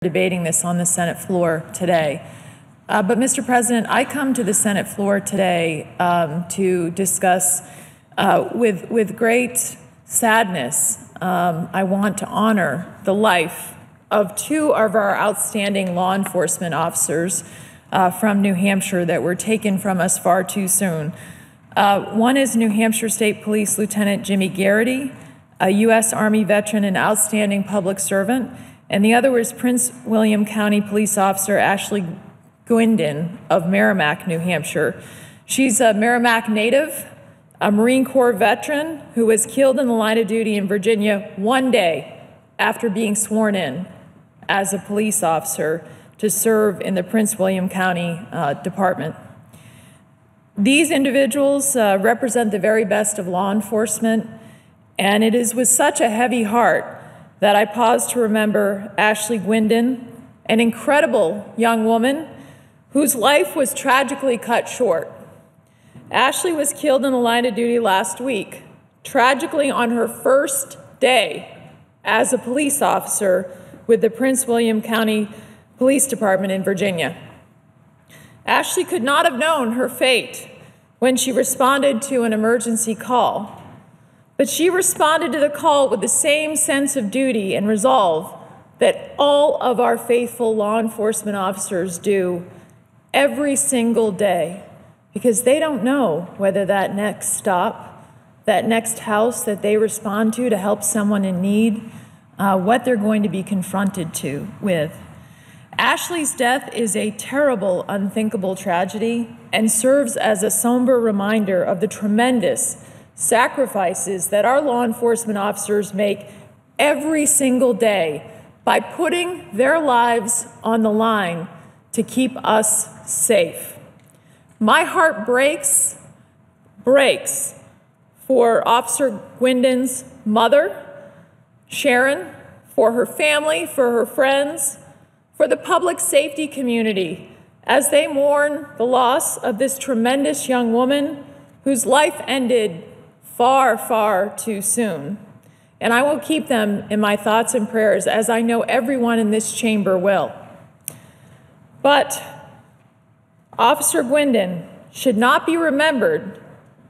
debating this on the Senate floor today. But Mr. President, I come to the Senate floor today to discuss with great sadness. I want to honor the life of two of our outstanding law enforcement officers from New Hampshire that were taken from us far too soon. One is New Hampshire State Police Lieutenant Jimmy Geraghty, a U.S. Army veteran and outstanding public servant, and the other was Prince William County Police Officer Ashley Guindon of Merrimack, New Hampshire. She's a Merrimack native, a Marine Corps veteran who was killed in the line of duty in Virginia one day after being sworn in as a police officer to serve in the Prince William County Department. These individuals represent the very best of law enforcement, and it is with such a heavy heart that I pause to remember Ashley Guindon, an incredible young woman whose life was tragically cut short. Ashley was killed in the line of duty last week, tragically on her first day as a police officer with the Prince William County Police Department in Virginia. Ashley could not have known her fate when she responded to an emergency call, but she responded to the call with the same sense of duty and resolve that all of our faithful law enforcement officers do every single day, because they don't know whether that next stop, that next house that they respond to help someone in need, what they're going to be confronted with. Ashley's death is a terrible, unthinkable tragedy and serves as a somber reminder of the tremendous sacrifices that our law enforcement officers make every single day by putting their lives on the line to keep us safe. My heart breaks for Officer Guindon's mother, Sharon, for her family, for her friends, for the public safety community, as they mourn the loss of this tremendous young woman whose life ended far, far too soon. And I will keep them in my thoughts and prayers, as I know everyone in this chamber will. But Officer Guindon should not be remembered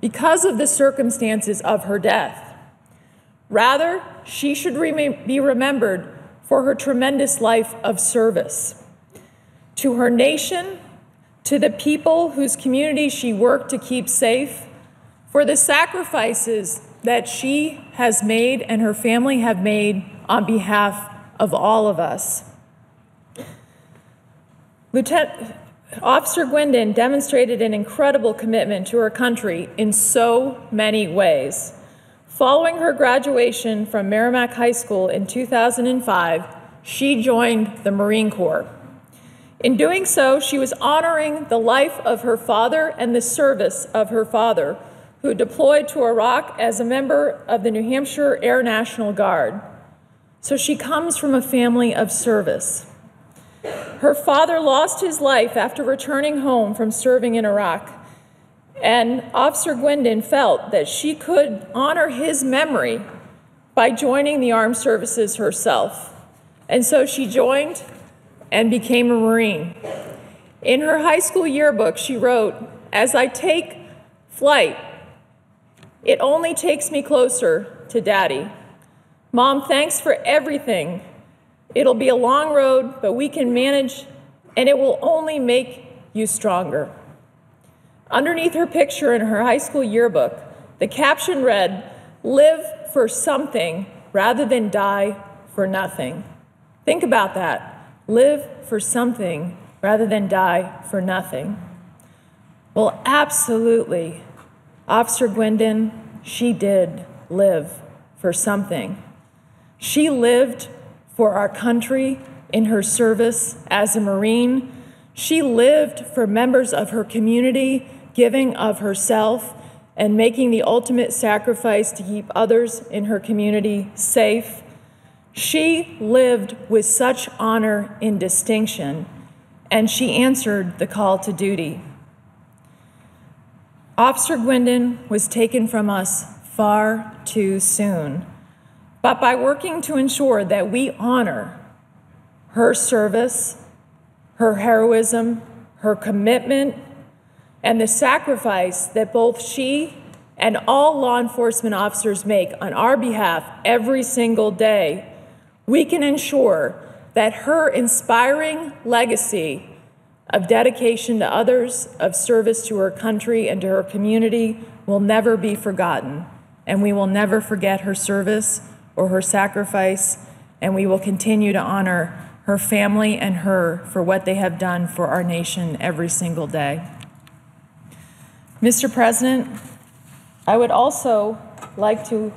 because of the circumstances of her death. Rather, she should be remembered for her tremendous life of service to her nation, to the people whose communities she worked to keep safe, for the sacrifices that she has made and her family have made on behalf of all of us. Officer Guindon demonstrated an incredible commitment to her country in so many ways. Following her graduation from Merrimack High School in 2005, she joined the Marine Corps. In doing so, she was honoring the life of her father and the service of her father, who deployed to Iraq as a member of the New Hampshire Air National Guard. So she comes from a family of service. Her father lost his life after returning home from serving in Iraq, and Officer Guindon felt that she could honor his memory by joining the armed services herself. And so she joined and became a Marine. In her high school yearbook, she wrote, "As I take flight, it only takes me closer to Daddy. Mom, thanks for everything. It'll be a long road, but we can manage, and it will only make you stronger." Underneath her picture in her high school yearbook, the caption read, "Live for something rather than die for nothing." Think about that. Live for something rather than die for nothing. Well, absolutely. Officer Guindon, she did live for something. She lived for our country in her service as a Marine. She lived for members of her community, giving of herself and making the ultimate sacrifice to keep others in her community safe. She lived with such honor and distinction, and she answered the call to duty. Officer Guindon was taken from us far too soon, but by working to ensure that we honor her service, her heroism, her commitment, and the sacrifice that both she and all law enforcement officers make on our behalf every single day, we can ensure that her inspiring legacy of dedication to others, of service to her country and to her community will never be forgotten. And we will never forget her service or her sacrifice, and we will continue to honor her family and her for what they have done for our nation every single day. Mr. President, I would also like to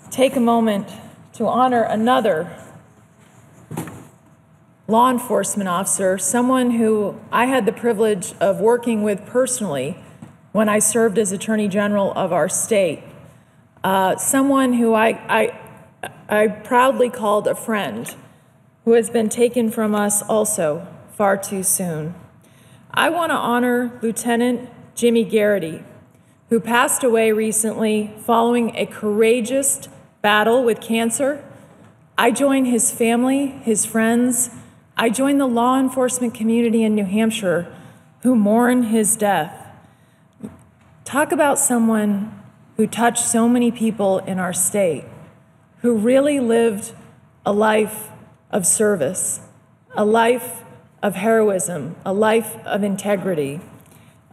take a moment to honor another law enforcement officer, someone who I had the privilege of working with personally when I served as Attorney General of our state, someone who I proudly called a friend, who has been taken from us also far too soon. I want to honor Lieutenant Jimmy Geraghty, who passed away recently following a courageous battle with cancer. I join his family, his friends. I join the law enforcement community in New Hampshire who mourn his death. Talk about someone who touched so many people in our state, who really lived a life of service, a life of heroism, a life of integrity.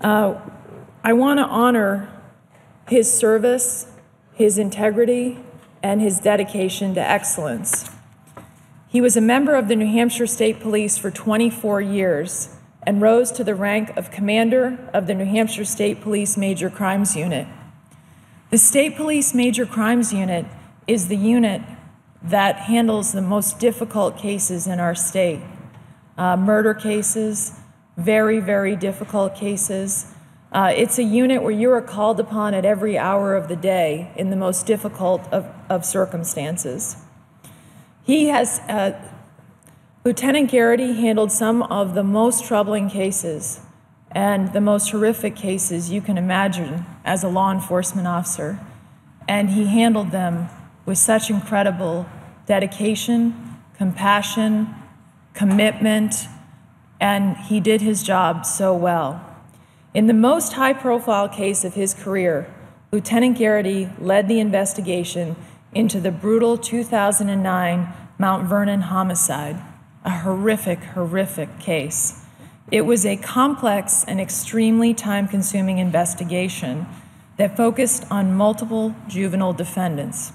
I want to honor his service, his integrity, and his dedication to excellence. He was a member of the New Hampshire State Police for 24 years and rose to the rank of Commander of the New Hampshire State Police Major Crimes Unit. The State Police Major Crimes Unit is the unit that handles the most difficult cases in our state. Murder cases, very, very difficult cases. It's a unit where you are called upon at every hour of the day in the most difficult of circumstances. Lieutenant Geraghty handled some of the most troubling cases and the most horrific cases you can imagine as a law enforcement officer. And he handled them with such incredible dedication, compassion, commitment, and he did his job so well. In the most high-profile case of his career, Lieutenant Geraghty led the investigation into the brutal 2009 Mount Vernon homicide, a horrific, horrific case. It was a complex and extremely time-consuming investigation that focused on multiple juvenile defendants.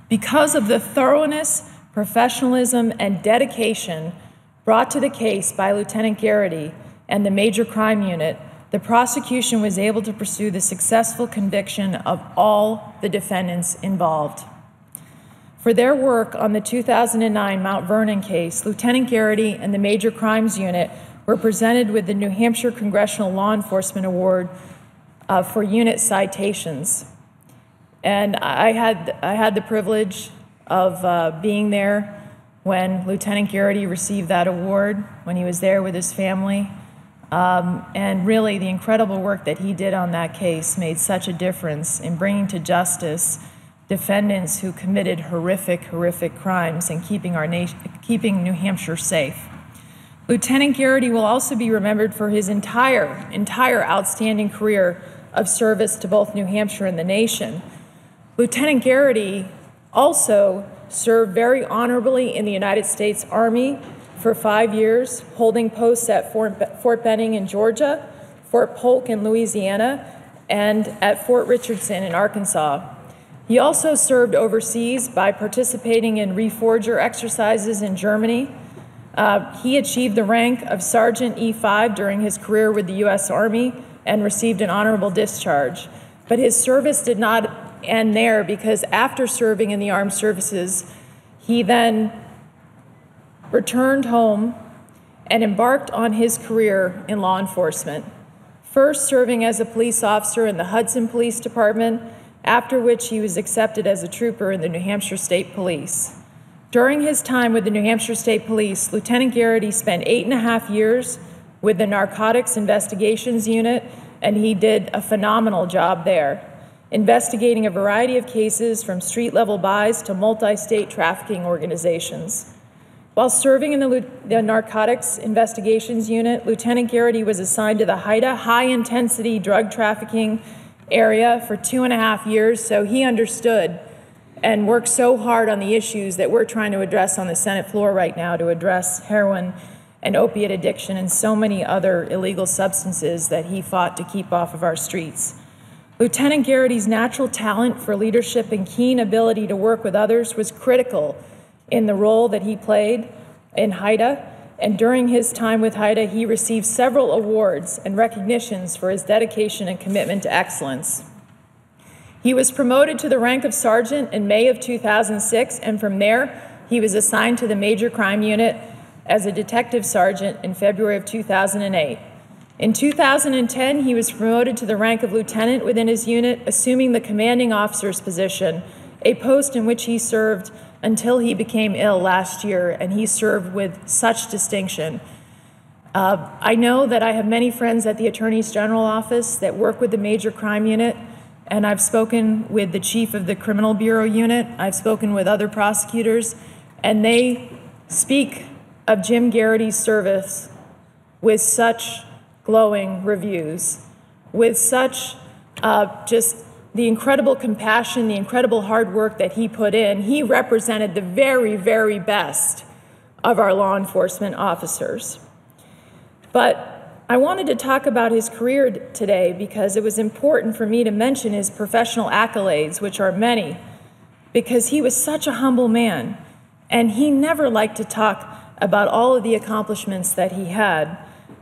Because of the thoroughness, professionalism, and dedication brought to the case by Lieutenant Geraghty and the Major Crime Unit, the prosecution was able to pursue the successful conviction of all the defendants involved. For their work on the 2009 Mount Vernon case, Lieutenant Geraghty and the Major Crimes Unit were presented with the New Hampshire Congressional Law Enforcement Award for unit citations. And I had the privilege of being there when Lieutenant Geraghty received that award, when he was there with his family. And really, the incredible work that he did on that case made such a difference in bringing to justice defendants who committed horrific, horrific crimes and keeping New Hampshire safe. Lieutenant Geraghty will also be remembered for his entire outstanding career of service to both New Hampshire and the nation. Lieutenant Geraghty also served very honorably in the United States Army for 5 years, holding posts at Fort Benning in Georgia, Fort Polk in Louisiana, and at Fort Richardson in Arkansas. He also served overseas by participating in reforger exercises in Germany. He achieved the rank of Sergeant E5 during his career with the U.S. Army and received an honorable discharge. But his service did not end there, because after serving in the armed services, he then returned home and embarked on his career in law enforcement, first serving as a police officer in the Hudson Police Department, after which he was accepted as a trooper in the New Hampshire State Police. During his time with the New Hampshire State Police, Lieutenant Geraghty spent 8.5 years with the Narcotics Investigations Unit, and he did a phenomenal job there, investigating a variety of cases from street-level buys to multi-state trafficking organizations. While serving in the Narcotics Investigations Unit, Lieutenant Geraghty was assigned to the Haida high-intensity drug trafficking area for 2.5 years, so he understood and worked so hard on the issues that we're trying to address on the Senate floor right now to address heroin and opiate addiction and so many other illegal substances that he fought to keep off of our streets. Lieutenant Geraghty's natural talent for leadership and keen ability to work with others was critical in the role that he played in Haida, and during his time with Haida, he received several awards and recognitions for his dedication and commitment to excellence. He was promoted to the rank of sergeant in May of 2006, and from there, he was assigned to the Major Crime Unit as a detective sergeant in February of 2008. In 2010, he was promoted to the rank of lieutenant within his unit, assuming the commanding officer's position, a post in which he served until he became ill last year, and he served with such distinction. I know that I have many friends at the Attorney General's office that work with the Major Crime Unit, and I've spoken with the chief of the Criminal Bureau Unit. I've spoken with other prosecutors, and they speak of Jim Geraghty's service with such glowing reviews, with such just the incredible compassion, the incredible hard work that he put in. He represented the very, very best of our law enforcement officers. But I wanted to talk about his career today because it was important for me to mention his professional accolades, which are many, because he was such a humble man, and he never liked to talk about all of the accomplishments that he had.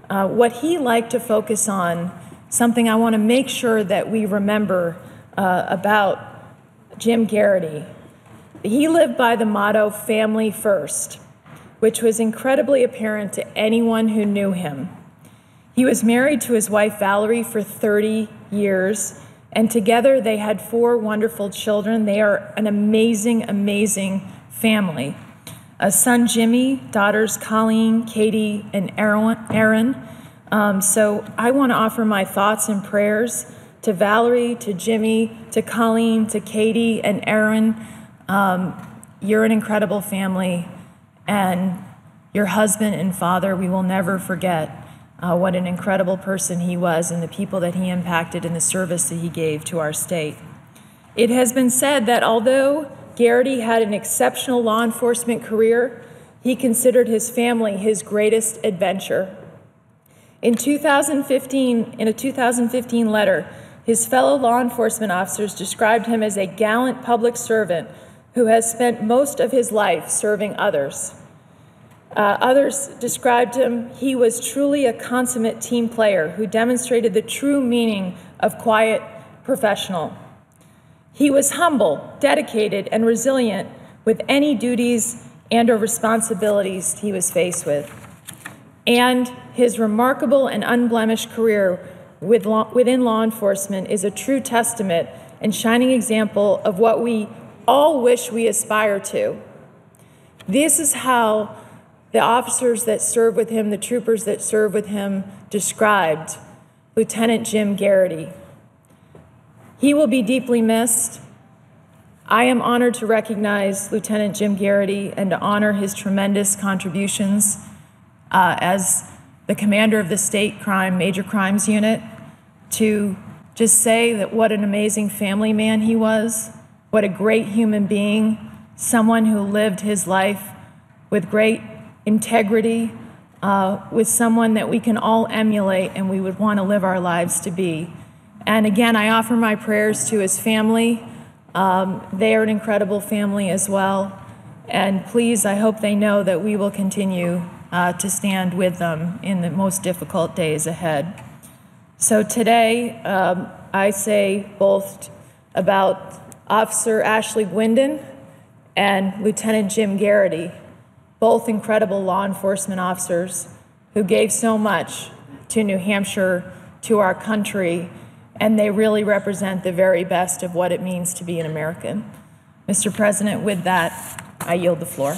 What he liked to focus on, something I want to make sure that we remember about Jim Geraghty. He lived by the motto, family first, which was incredibly apparent to anyone who knew him. He was married to his wife, Valerie, for 30 years, and together they had 4 wonderful children. They are an amazing, amazing family. A son, Jimmy, daughters, Colleen, Katie, and Aaron. So I want to offer my thoughts and prayers to Valerie, to Jimmy, to Colleen, to Katie, and Aaron. You're an incredible family, and your husband and father, we will never forget what an incredible person he was and the people that he impacted and the service that he gave to our state. It has been said that although Geraghty had an exceptional law enforcement career, he considered his family his greatest adventure. In a 2015 letter, his fellow law enforcement officers described him as a gallant public servant who has spent most of his life serving others. Others described him, he was truly a consummate team player who demonstrated the true meaning of quiet professional. He was humble, dedicated, and resilient with any duties and or responsibilities he was faced with. And his remarkable and unblemished career within law enforcement is a true testament and shining example of what we all wish we aspire to. This is how the officers that serve with him, the troopers that serve with him, described Lieutenant Jim Geraghty. He will be deeply missed. I am honored to recognize Lieutenant Jim Geraghty and to honor his tremendous contributions as the commander of the State Major Crimes Unit, to just say that what an amazing family man he was, what a great human being, someone who lived his life with great integrity, with someone that we can all emulate and we would want to live our lives to be. And again, I offer my prayers to his family. They are an incredible family as well. And please, I hope they know that we will continue to stand with them in the most difficult days ahead. So today, I say both about Officer Ashley Guindon and Lieutenant Jim Geraghty, both incredible law enforcement officers who gave so much to New Hampshire, to our country, and they really represent the very best of what it means to be an American. Mr. President, with that, I yield the floor.